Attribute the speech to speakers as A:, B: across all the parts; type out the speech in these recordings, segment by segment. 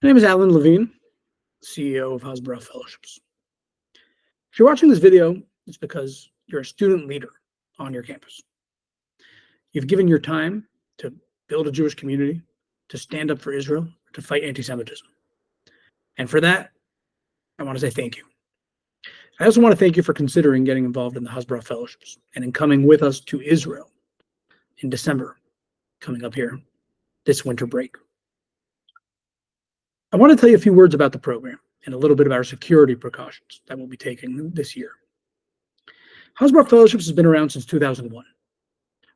A: My name is Alan Levine, CEO of Hasbara Fellowships. If you're watching this video, it's because you're a student leader on your campus. You've given your time to build a Jewish community, to stand up for Israel, to fight anti-Semitism. And for that, I want to say thank you. I also want to thank you for considering getting involved in the Hasbara Fellowships and in coming with us to Israel in December, coming up here this winter break. I want to tell you a few words about the program and a little bit about our security precautions that we'll be taking this year. Hasbara Fellowships has been around since 2001,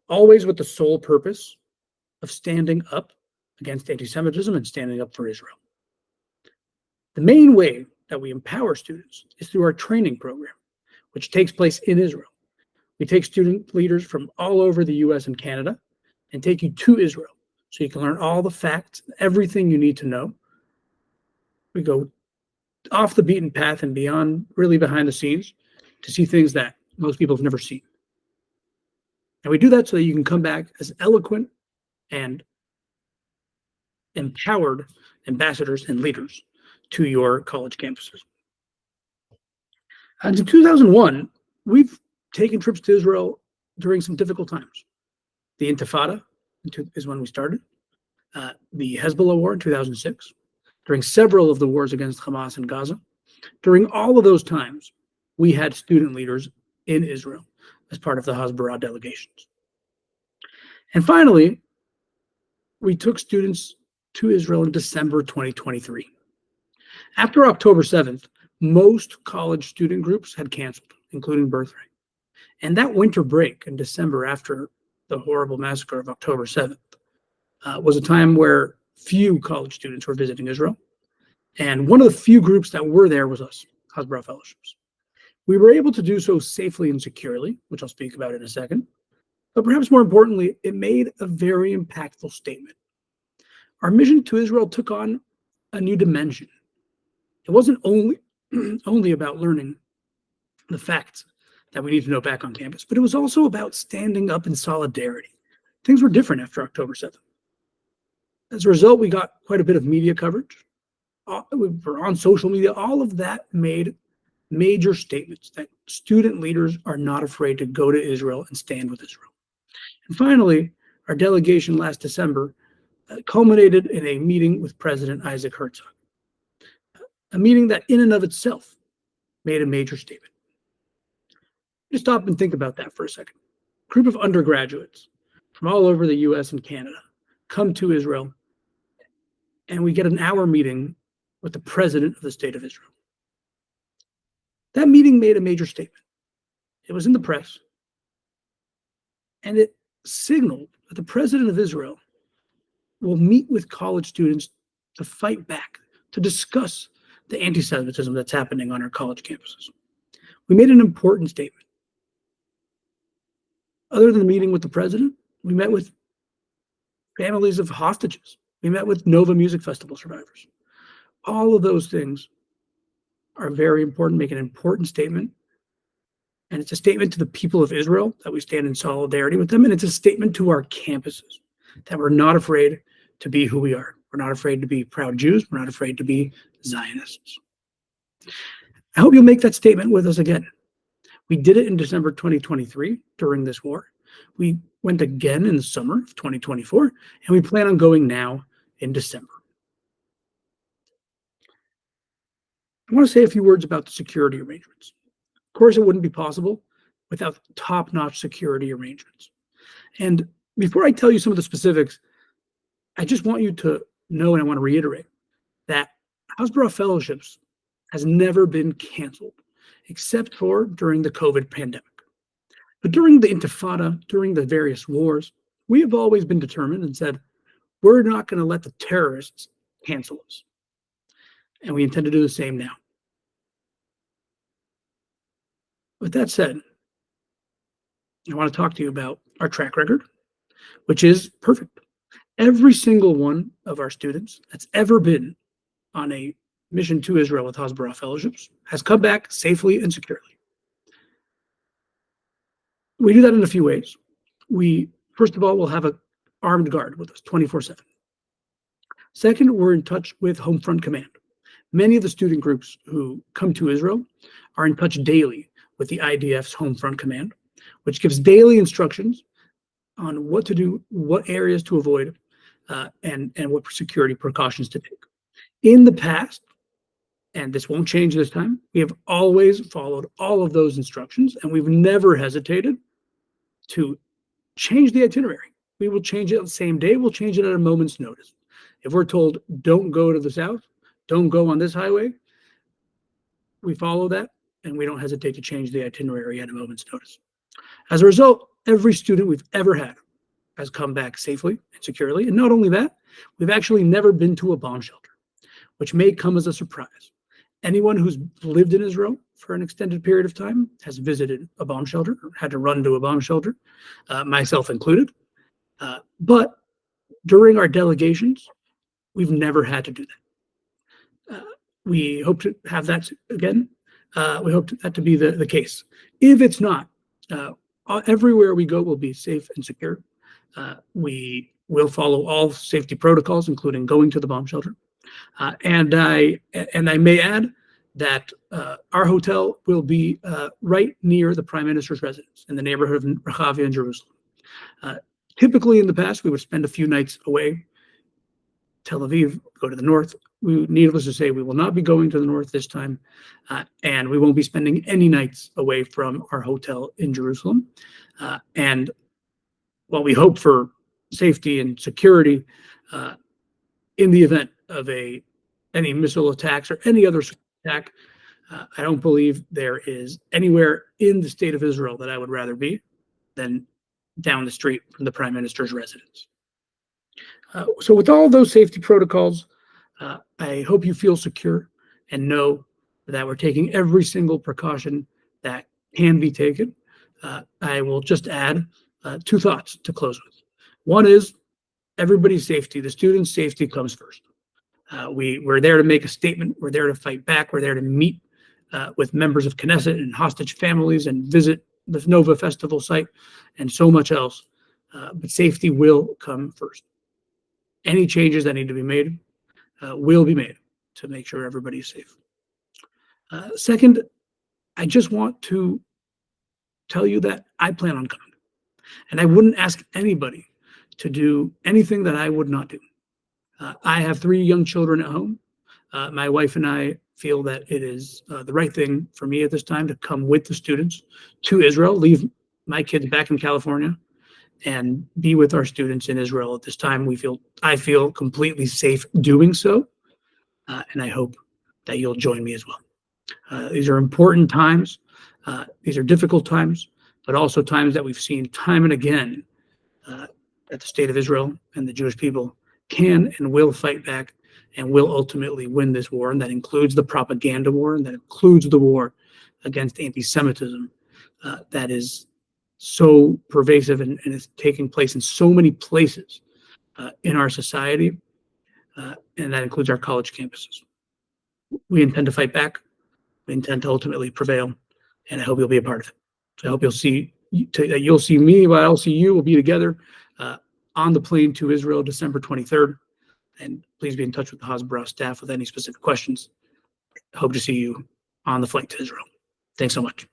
A: always with the sole purpose of standing up against anti-Semitism and standing up for Israel. The main way that we empower students is through our training program, which takes place in Israel. We take student leaders from all over the US and Canada and take you to Israel so you can learn all the facts, everything you need to know. We go off the beaten path and beyond, really behind the scenes, to see things that most people have never seen. And we do that so that you can come back as eloquent and empowered ambassadors and leaders to your college campuses. And in 2001, we've taken trips to Israel during some difficult times. The Intifada is when we started, the Hezbollah war in 2006, during several of the wars against Hamas in Gaza. During all of those times, we had student leaders in Israel as part of the Hasbara delegations. And finally, we took students to Israel in December 2023. After October 7th, most college student groups had canceled, including Birthright. And that winter break in December after the horrible massacre of October 7th was a time where few college students were visiting Israel. And one of the few groups that were there was us, Hasbara Fellowships. We were able to do so safely and securely, which I'll speak about in a second. But perhaps more importantly, it made a very impactful statement. Our mission to Israel took on a new dimension. It wasn't only about learning the facts that we need to know back on campus, but it was also about standing up in solidarity. Things were different after October 7th. As a result, we got quite a bit of media coverage. We were on social media. All of that made major statements that student leaders are not afraid to go to Israel and stand with Israel. And finally, our delegation last December culminated in a meeting with President Isaac Herzog, a meeting that in and of itself made a major statement. Just stop and think about that for a second. A group of undergraduates from all over the US and Canada come to Israel, and we get an hour meeting with the president of the state of Israel. That meeting made a major statement. It was in the press, and it signaled that the president of Israel will meet with college students to fight back, to discuss the anti-Semitism that's happening on our college campuses. We made an important statement. Other than the meeting with the president, we met with families of hostages. We met with Nova Music Festival survivors. All of those things are very important, make an important statement. And it's a statement to the people of Israel that we stand in solidarity with them. And it's a statement to our campuses that we're not afraid to be who we are. We're not afraid to be proud Jews. We're not afraid to be Zionists. I hope you'll make that statement with us again. We did it in December 2023 during this war. We went again in the summer of 2024, and we plan on going now in December. I want to say a few words about the security arrangements. Of course, it wouldn't be possible without top-notch security arrangements. And before I tell you some of the specifics, I just want you to know, and I want to reiterate, that Hasbara Fellowships has never been canceled, except for during the COVID pandemic. But during the Intifada, during the various wars, we have always been determined and said, we're not going to let the terrorists cancel us. And we intend to do the same now. With that said, I want to talk to you about our track record, which is perfect. Every single one of our students that's ever been on a mission to Israel with Hasbara Fellowships has come back safely and securely. We do that in a few ways. We, first of all, will have an armed guard with us 24/7. Second, we're in touch with Home Front Command. Many of the student groups who come to Israel are in touch daily with the IDF's Home Front Command, which gives daily instructions on what to do, what areas to avoid, and what security precautions to take. In the past, and this won't change this time, we have always followed all of those instructions, and we've never hesitated to change the itinerary. We will change it the same day. We'll change it at a moment's notice. If we're told, don't go to the south, don't go on this highway, we follow that, and we don't hesitate to change the itinerary at a moment's notice. As a result, every student we've ever had has come back safely and securely. And not only that, we've actually never been to a bomb shelter, which may come as a surprise. Anyone who's lived in Israel for an extended period of time has visited a bomb shelter, or had to run to a bomb shelter, myself included. But during our delegations, we've never had to do that. We hope to have that again. We hope that to be the case. If it's not, everywhere we go will be safe and secure. We will follow all safety protocols, including going to the bomb shelter. And I may add that our hotel will be right near the Prime Minister's residence in the neighborhood of Rehavia in Jerusalem. Typically, in the past, we would spend a few nights away. Tel Aviv, go to the north. Needless to say, we will not be going to the north this time, and we won't be spending any nights away from our hotel in Jerusalem. And while we hope for safety and security in the event of any missile attacks or any other attack, I don't believe there is anywhere in the state of Israel that I would rather be than down the street from the Prime Minister's residence. So with all those safety protocols, I hope you feel secure and know that we're taking every single precaution that can be taken. I will just add two thoughts to close with. One is everybody's safety. The students' safety comes first. We're there to make a statement. We're there to fight back. We're there to meet with members of Knesset and hostage families and visit the Nova Festival site and so much else. But safety will come first. Any changes that need to be made will be made to make sure everybody's safe. Second, I just want to tell you that I plan on coming. And I wouldn't ask anybody to do anything that I would not do. I have 3 young children at home. My wife and I feel that it is the right thing for me at this time to come with the students to Israel, leave my kids back in California, and be with our students in Israel at this time. I feel completely safe doing so, and I hope that you'll join me as well. These are important times. These are difficult times, but also times that we've seen time and again that the state of Israel and the Jewish people can and will fight back and will ultimately win this war. And that includes the propaganda war, and that includes the war against anti-Semitism that is so pervasive and is taking place in so many places in our society, and that includes our college campuses. We intend to fight back. We intend to ultimately prevail, and I hope you'll be a part of it. So I hope you'll see me, but I'll see you. We'll be together on the plane to Israel December 23rd, and please be in touch with the Hasbara staff with any specific questions. I hope to see you on the flight to Israel. Thanks so much.